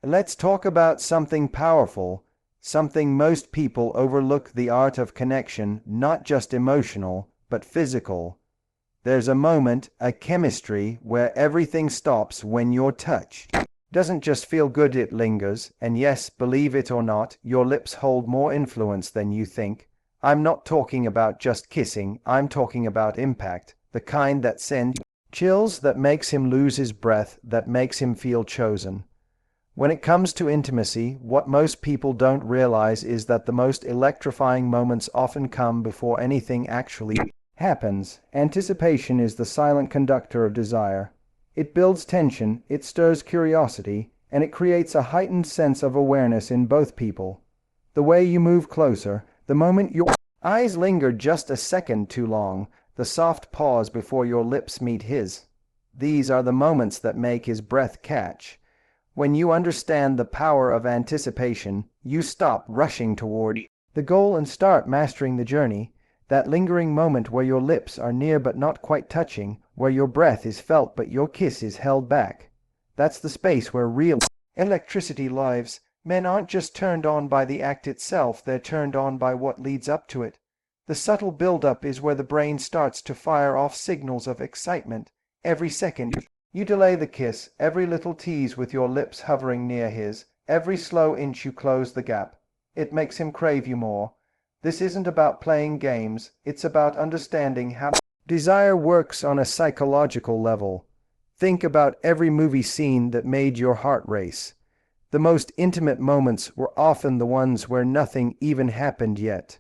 Let's talk about something powerful, something most people overlook: the art of connection, not just emotional, but physical. There's a moment, a chemistry, where everything stops when your touch doesn't just feel good, it lingers. And yes, believe it or not, your lips hold more influence than you think. I'm not talking about just kissing, I'm talking about impact, the kind that sends chills, that makes him lose his breath, that makes him feel chosen. When it comes to intimacy, what most people don't realize is that the most electrifying moments often come before anything actually happens. Anticipation is the silent conductor of desire. It builds tension, it stirs curiosity, and it creates a heightened sense of awareness in both people. The way you move closer, the moment your eyes linger just a second too long, the soft pause before your lips meet his. These are the moments that make his breath catch. When you understand the power of anticipation, you stop rushing toward the goal and start mastering the journey. That lingering moment where your lips are near but not quite touching, where your breath is felt but your kiss is held back. That's the space where real electricity lives. Men aren't just turned on by the act itself, they're turned on by what leads up to it. The subtle build-up is where the brain starts to fire off signals of excitement. Every second you delay the kiss, every little tease with your lips hovering near his, every slow inch you close the gap, it makes him crave you more. This isn't about playing games, it's about understanding how desire works on a psychological level. Think about every movie scene that made your heart race. The most intimate moments were often the ones where nothing even happened yet,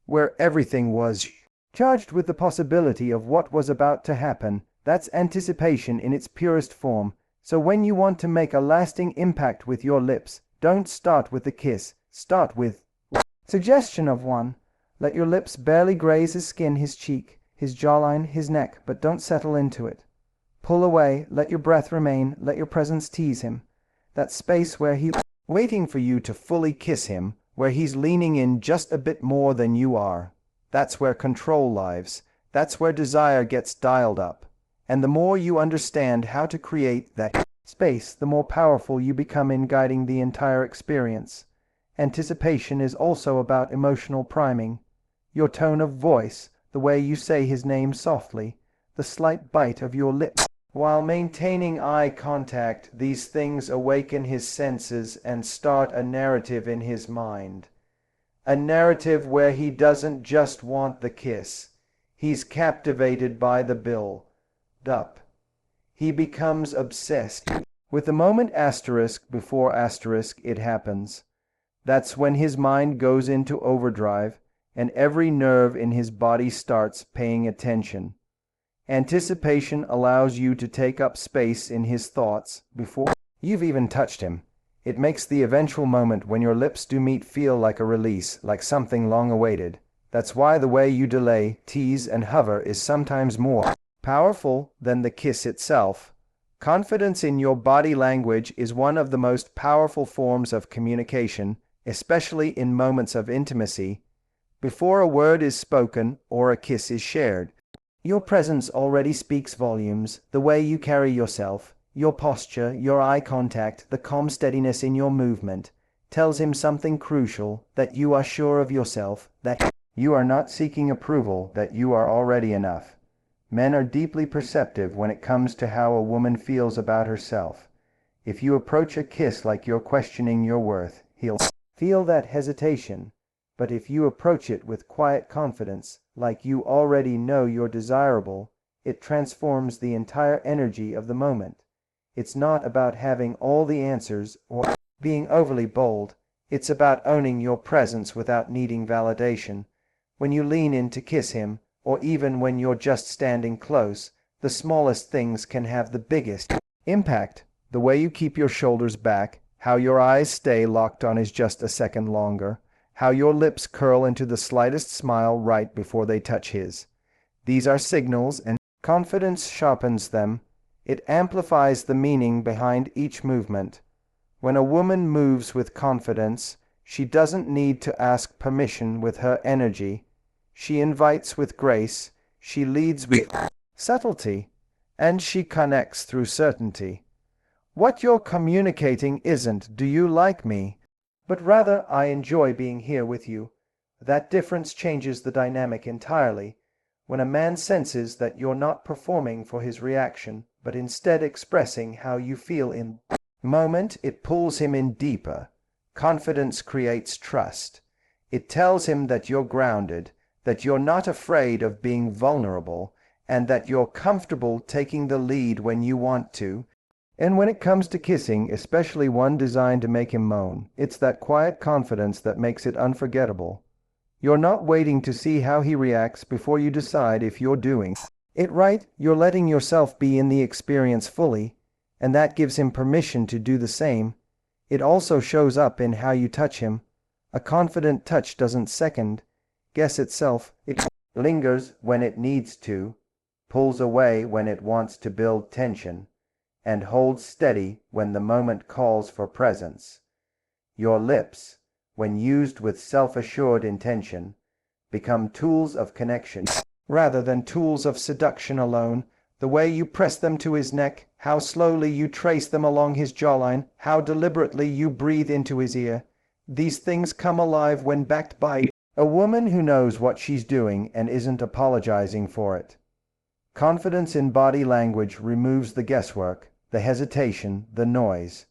where everything was charged with the possibility of what was about to happen. That's anticipation in its purest form. So when you want to make a lasting impact with your lips, don't start with the kiss, start with suggestion of one. Let your lips barely graze his skin, his cheek, his jawline, his neck, but don't settle into it. Pull away, let your breath remain, let your presence tease him. That space where he's waiting for you to fully kiss him, where he's leaning in just a bit more than you are. That's where control lives. That's where desire gets dialed up. And the more you understand how to create that space, the more powerful you become in guiding the entire experience. Anticipation is also about emotional priming. Your tone of voice, the way you say his name softly, the slight bite of your lip while maintaining eye contact, these things awaken his senses and start a narrative in his mind. A narrative where he doesn't just want the kiss. He's captivated by the build-up. He becomes obsessed with the moment asterisk before asterisk it happens. That's when his mind goes into overdrive and every nerve in his body starts paying attention. Anticipation allows you to take up space in his thoughts before you've even touched him. It makes the eventual moment when your lips do meet feel like a release, like something long awaited. That's why the way you delay, tease, and hover is sometimes more powerful than the kiss itself. Confidence in your body language is one of the most powerful forms of communication, especially in moments of intimacy. Before a word is spoken or a kiss is shared, your presence already speaks volumes. The way you carry yourself, your posture, your eye contact, the calm steadiness in your movement, tells him something crucial: that you are sure of yourself, that you are not seeking approval, that you are already enough. Men are deeply perceptive when it comes to how a woman feels about herself. If you approach a kiss like you're questioning your worth, he'll feel that hesitation. But if you approach it with quiet confidence, like you already know you're desirable, it transforms the entire energy of the moment. It's not about having all the answers or being overly bold. It's about owning your presence without needing validation. When you lean in to kiss him, or even when you're just standing close, the smallest things can have the biggest impact. The way you keep your shoulders back, how your eyes stay locked on his just a second longer, how your lips curl into the slightest smile right before they touch his. These are signals, and confidence sharpens them. It amplifies the meaning behind each movement. When a woman moves with confidence, she doesn't need to ask permission with her energy. She invites with grace, she leads with subtlety, and she connects through certainty. What you're communicating isn't, "Do you like me?" but rather, "I enjoy being here with you." That difference changes the dynamic entirely. When a man senses that you're not performing for his reaction, but instead expressing how you feel in the moment, it pulls him in deeper. Confidence creates trust. It tells him that you're grounded, that you're not afraid of being vulnerable, and that you're comfortable taking the lead when you want to. And when it comes to kissing, especially one designed to make him moan, it's that quiet confidence that makes it unforgettable. You're not waiting to see how he reacts before you decide if you're doing it right. You're letting yourself be in the experience fully, and that gives him permission to do the same. It also shows up in how you touch him. A confident touch doesn't second guess itself. It lingers when it needs to, pulls away when it wants to build tension, and holds steady when the moment calls for presence. Your lips, when used with self-assured intention, become tools of connection rather than tools of seduction alone. The way you press them to his neck, how slowly you trace them along his jawline, how deliberately you breathe into his ear, these things come alive when backed by a woman who knows what she's doing and isn't apologizing for it. Confidence in body language removes the guesswork, the hesitation, the noise.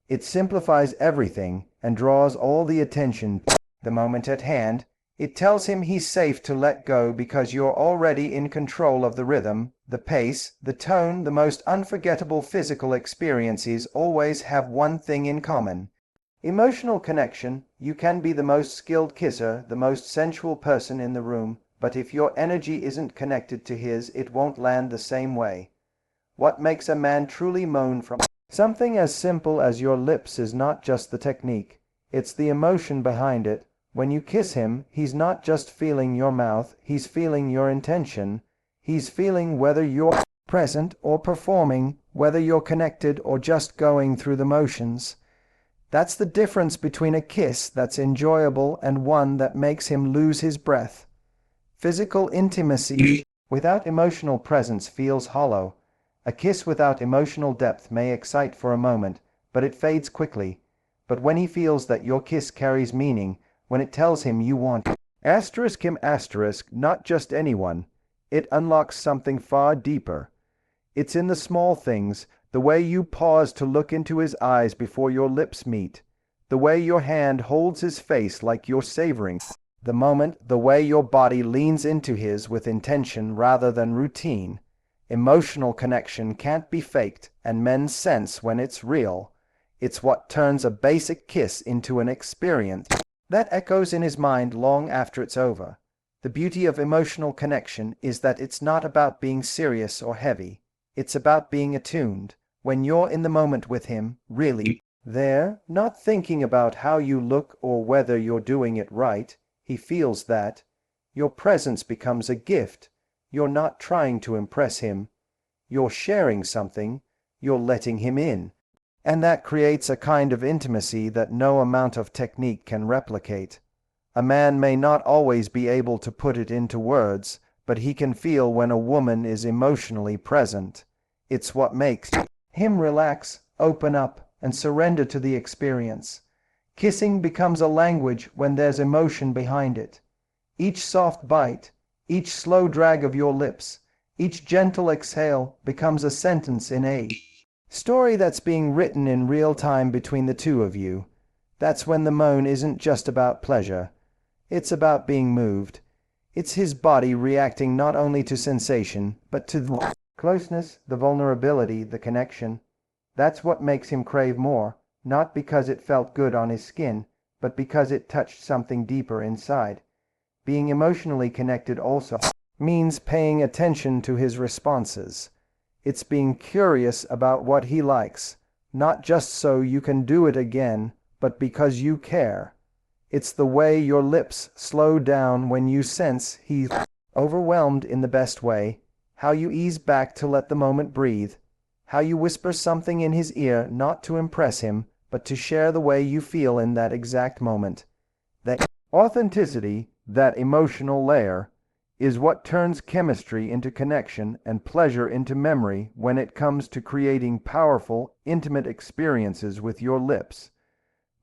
It simplifies everything and draws all the attention to the moment at hand. It tells him he's safe to let go because you're already in control of the rhythm, the pace, the tone. The most unforgettable physical experiences always have one thing in common: emotional connection. You can be the most skilled kisser, the most sensual person in the room, but if your energy isn't connected to his, it won't land the same way. What makes a man truly moan from something as simple as your lips is not just the technique, it's the emotion behind it. When you kiss him, he's not just feeling your mouth, he's feeling your intention. He's feeling whether you're present or performing, whether you're connected or just going through the motions. That's the difference between a kiss that's enjoyable and one that makes him lose his breath. Physical intimacy without emotional presence feels hollow. A kiss without emotional depth may excite for a moment, but it fades quickly. But when he feels that your kiss carries meaning, when it tells him you want him, not just anyone, it unlocks something far deeper. It's in the small things, the way you pause to look into his eyes before your lips meet, the way your hand holds his face like you're savoring the moment, the way your body leans into his with intention rather than routine. Emotional connection can't be faked, and men sense when it's real. It's what turns a basic kiss into an experience that echoes in his mind long after it's over. The beauty of emotional connection is that it's not about being serious or heavy. It's about being attuned. When you're in the moment with him, really there, not thinking about how you look or whether you're doing it right, he feels that. Your presence becomes a gift. You're not trying to impress him. You're sharing something. You're letting him in. And that creates a kind of intimacy that no amount of technique can replicate. A man may not always be able to put it into words, but he can feel when a woman is emotionally present. It's what makes him relax, open up, and surrender to the experience. Kissing becomes a language when there's emotion behind it. Each soft bite, each slow drag of your lips, each gentle exhale becomes a sentence in a story that's being written in real time between the two of you. That's when the moan isn't just about pleasure. It's about being moved. It's his body reacting not only to sensation, but to the closeness, the vulnerability, the connection. That's what makes him crave more, not because it felt good on his skin, but because it touched something deeper inside. Being emotionally connected also means paying attention to his responses. It's being curious about what he likes, not just so you can do it again, but because you care. It's the way your lips slow down when you sense he's overwhelmed in the best way, how you ease back to let the moment breathe, how you whisper something in his ear not to impress him, but to share the way you feel in that exact moment. That authenticity, that emotional layer, is what turns chemistry into connection and pleasure into memory when it comes to creating powerful, intimate experiences with your lips.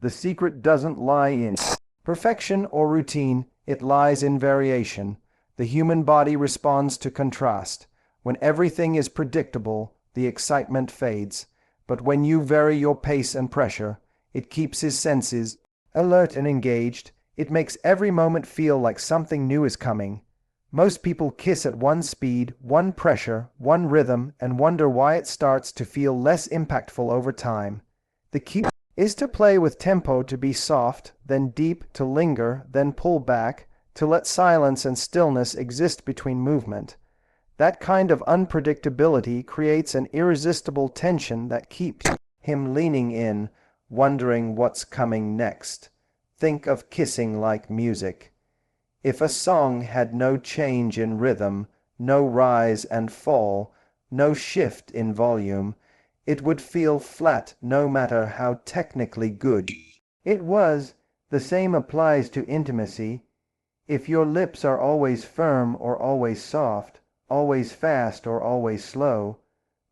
The secret doesn't lie in perfection or routine, it lies in variation. The human body responds to contrast. When everything is predictable, the excitement fades. But when you vary your pace and pressure, it keeps his senses alert and engaged. It makes every moment feel like something new is coming. Most people kiss at one speed, one pressure, one rhythm, and wonder why it starts to feel less impactful over time. The key is to play with tempo, to be soft, then deep, to linger, then pull back, to let silence and stillness exist between movement. That kind of unpredictability creates an irresistible tension that keeps him leaning in, wondering what's coming next. Think of kissing like music. If a song had no change in rhythm, no rise and fall, no shift in volume, it would feel flat no matter how technically good it was. The same applies to intimacy. If your lips are always firm or always soft, always fast or always slow,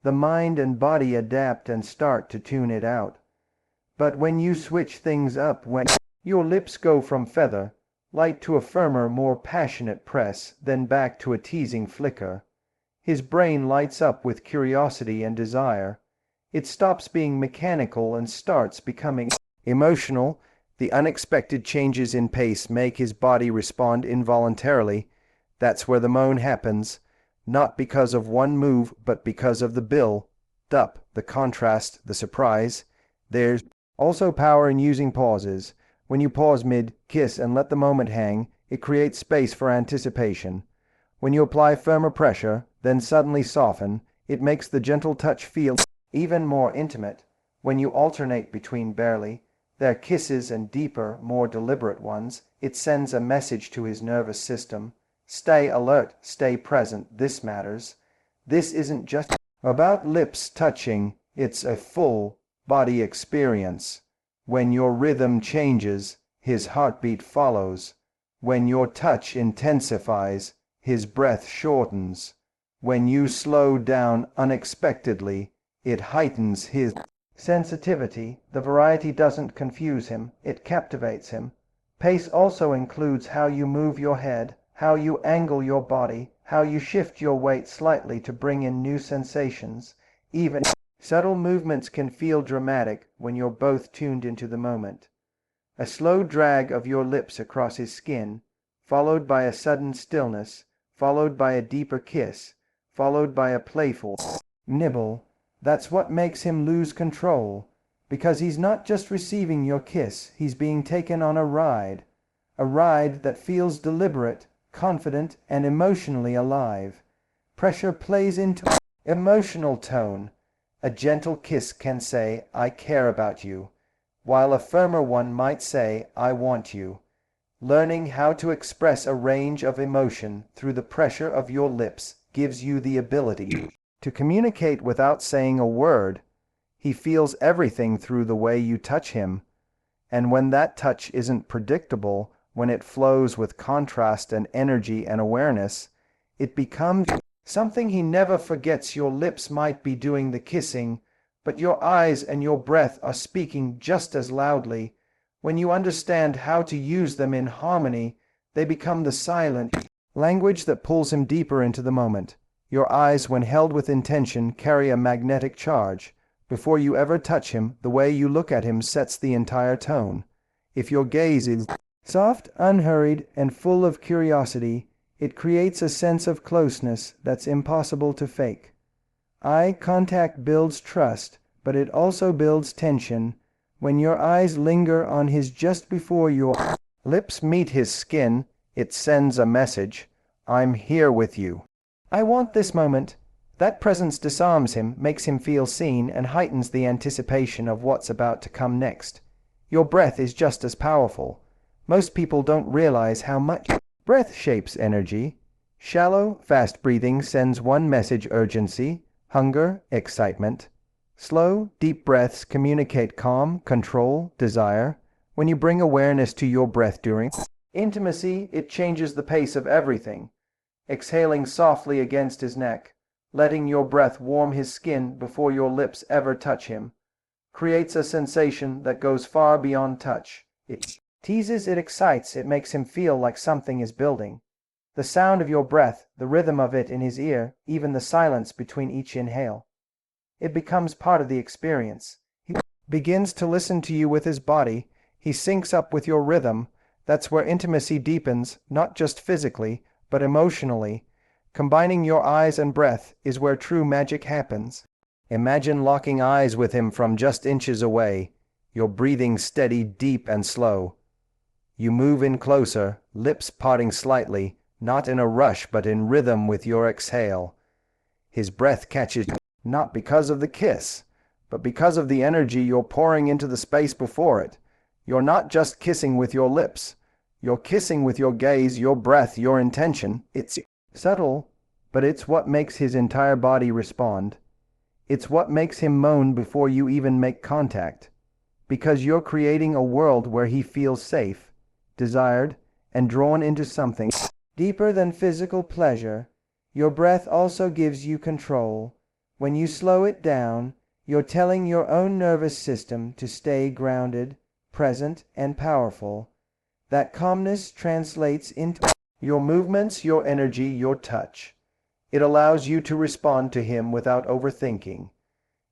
the mind and body adapt and start to tune it out. But when you switch things up, when your lips go from feather, light to a firmer, more passionate press, then back to a teasing flicker, his brain lights up with curiosity and desire. It stops being mechanical and starts becoming emotional. The unexpected changes in pace make his body respond involuntarily. That's where the moan happens, not because of one move, but because of the build-up, the contrast, the surprise. There's also power in using pauses. When you pause mid-kiss and let the moment hang, it creates space for anticipation. When you apply firmer pressure, then suddenly soften, it makes the gentle touch feel even more intimate. When you alternate between barely their kisses and deeper, more deliberate ones, it sends a message to his nervous system. Stay alert, stay present, this matters. This isn't just about lips touching, it's a full body experience. When your rhythm changes, his heartbeat follows. When your touch intensifies, his breath shortens. When you slow down unexpectedly, it heightens his sensitivity. The variety doesn't confuse him, it captivates him. Pace also includes how you move your head, how you angle your body, how you shift your weight slightly to bring in new sensations. Even subtle movements can feel dramatic when you're both tuned into the moment. A slow drag of your lips across his skin, followed by a sudden stillness, followed by a deeper kiss, followed by a playful nibble. That's what makes him lose control, because he's not just receiving your kiss, he's being taken on a ride that feels deliberate, confident, and emotionally alive. Pressure plays into emotional tone. A gentle kiss can say, "I care about you," while a firmer one might say, "I want you." Learning how to express a range of emotion through the pressure of your lips gives you the ability to communicate without saying a word. He feels everything through the way you touch him. And when that touch isn't predictable, when it flows with contrast and energy and awareness, it becomes something he never forgets. Your lips might be doing the kissing, but your eyes and your breath are speaking just as loudly. When you understand how to use them in harmony, they become the silent language that pulls him deeper into the moment. Your eyes, when held with intention, carry a magnetic charge. Before you ever touch him, the way you look at him sets the entire tone. If your gaze is soft, unhurried, and full of curiosity, it creates a sense of closeness that's impossible to fake. Eye contact builds trust, but it also builds tension. When your eyes linger on his just before your lips meet his skin, it sends a message. "I'm here with you. I want this moment." That presence disarms him, makes him feel seen, and heightens the anticipation of what's about to come next. Your breath is just as powerful. Most people don't realize how much breath shapes energy. Shallow, fast breathing sends one message: urgency, hunger, excitement. Slow, deep breaths communicate calm, control, desire. When you bring awareness to your breath during intimacy, it changes the pace of everything. exhaling softly against his neck, letting your breath warm his skin before your lips ever touch him, creates a sensation that goes far beyond touch. It teases, it excites, it makes him feel like something is building. The sound of your breath, the rhythm of it in his ear, even the silence between each inhale. It becomes part of the experience. He begins to listen to you with his body. He syncs up with your rhythm. That's where intimacy deepens, not just physically, but emotionally. Combining your eyes and breath is where true magic happens. Imagine locking eyes with him from just inches away, your breathing steady, deep, and slow. You move in closer, lips parting slightly, not in a rush but in rhythm with your exhale. His breath catches you, not because of the kiss, but because of the energy you're pouring into the space before it. You're not just kissing with your lips. You're kissing with your gaze, your breath, your intention. It's subtle, but it's what makes his entire body respond. It's what makes him moan before you even make contact. Because you're creating a world where he feels safe, desired, and drawn into something deeper than physical pleasure. Your breath also gives you control. When you slow it down, you're telling your own nervous system to stay grounded, present, and powerful. That calmness translates into your movements, your energy, your touch. It allows you to respond to him without overthinking.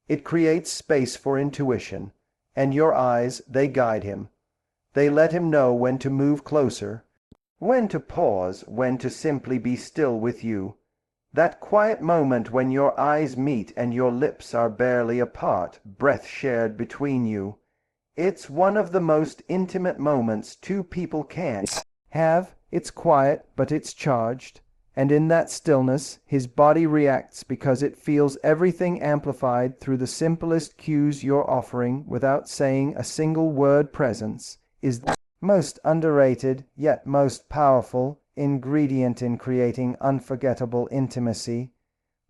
It creates space for intuition, and your eyes, they guide him. They let him know when to move closer, when to pause, when to simply be still with you. That quiet moment when your eyes meet and your lips are barely apart, breath shared between you. It's one of the most intimate moments two people can have. It's quiet, but it's charged. And in that stillness, his body reacts because it feels everything amplified through the simplest cues you're offering without saying a single word. Presence is the most underrated, yet most powerful, ingredient in creating unforgettable intimacy.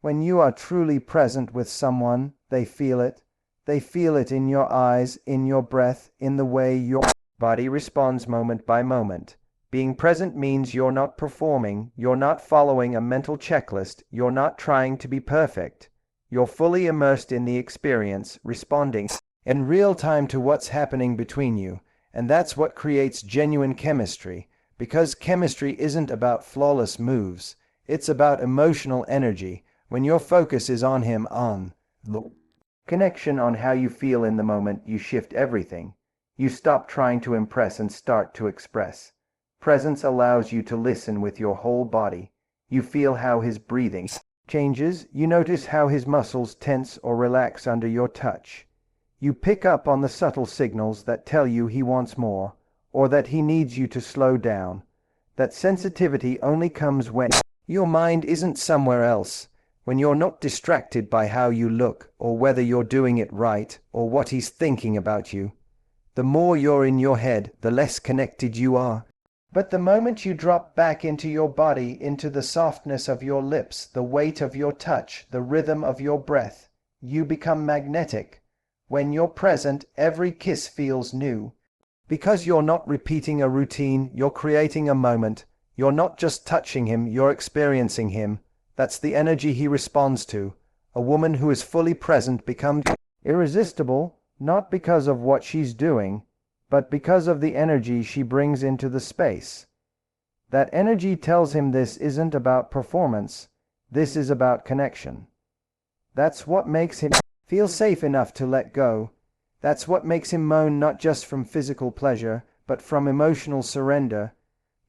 When you are truly present with someone, they feel it. They feel it in your eyes, in your breath, in the way your body responds moment by moment. Being present means you're not performing, you're not following a mental checklist, you're not trying to be perfect. You're fully immersed in the experience, responding in real time to what's happening between you. And that's what creates genuine chemistry, because chemistry isn't about flawless moves. It's about emotional energy. When your focus is on him, on the connection, on how you feel in the moment, you shift everything. You stop trying to impress and start to express. Presence allows you to listen with your whole body. You feel how his breathing changes. You notice how his muscles tense or relax under your touch. You pick up on the subtle signals that tell you he wants more, or that he needs you to slow down. That sensitivity only comes when your mind isn't somewhere else, when you're not distracted by how you look, or whether you're doing it right, or what he's thinking about you. The more you're in your head, the less connected you are. But the moment you drop back into your body, into the softness of your lips, the weight of your touch, the rhythm of your breath, you become magnetic. When you're present, every kiss feels new. Because you're not repeating a routine, you're creating a moment. You're not just touching him, you're experiencing him. That's the energy he responds to. A woman who is fully present becomes irresistible, not because of what she's doing, but because of the energy she brings into the space. That energy tells him this isn't about performance, this is about connection. That's what makes him feel safe enough to let go. That's what makes him moan, not just from physical pleasure, but from emotional surrender.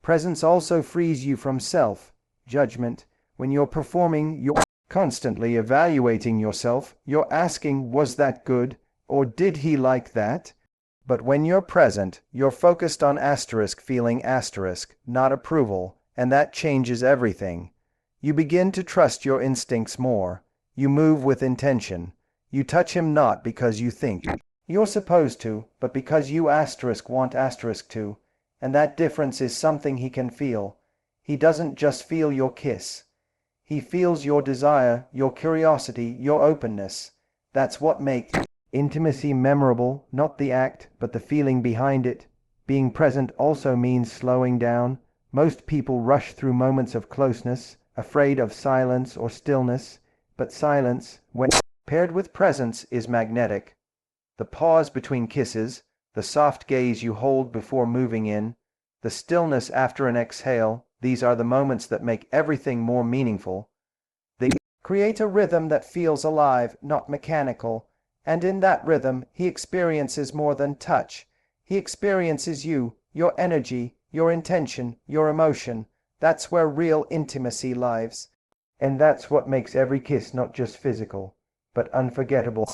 Presence also frees you from self-judgment. When you're performing, you're constantly evaluating yourself. You're asking, was that good? Or did he like that? But when you're present, you're focused on feeling not approval, and that changes everything. You begin to trust your instincts more. You move with intention. You touch him not because you think you're supposed to, but because you want to. And that difference is something he can feel. He doesn't just feel your kiss. He feels your desire, your curiosity, your openness. That's what makes intimacy memorable, not the act, but the feeling behind it. Being present also means slowing down. Most people rush through moments of closeness, afraid of silence or stillness, but silence, when paired with presence, is magnetic. The pause between kisses, the soft gaze you hold before moving in, the stillness after an exhale, these are the moments that make everything more meaningful. They create a rhythm that feels alive, not mechanical, and in that rhythm he experiences more than touch. He experiences you, your energy, your intention, your emotion. That's where real intimacy lives. And that's what makes every kiss not just physical, but unforgettable.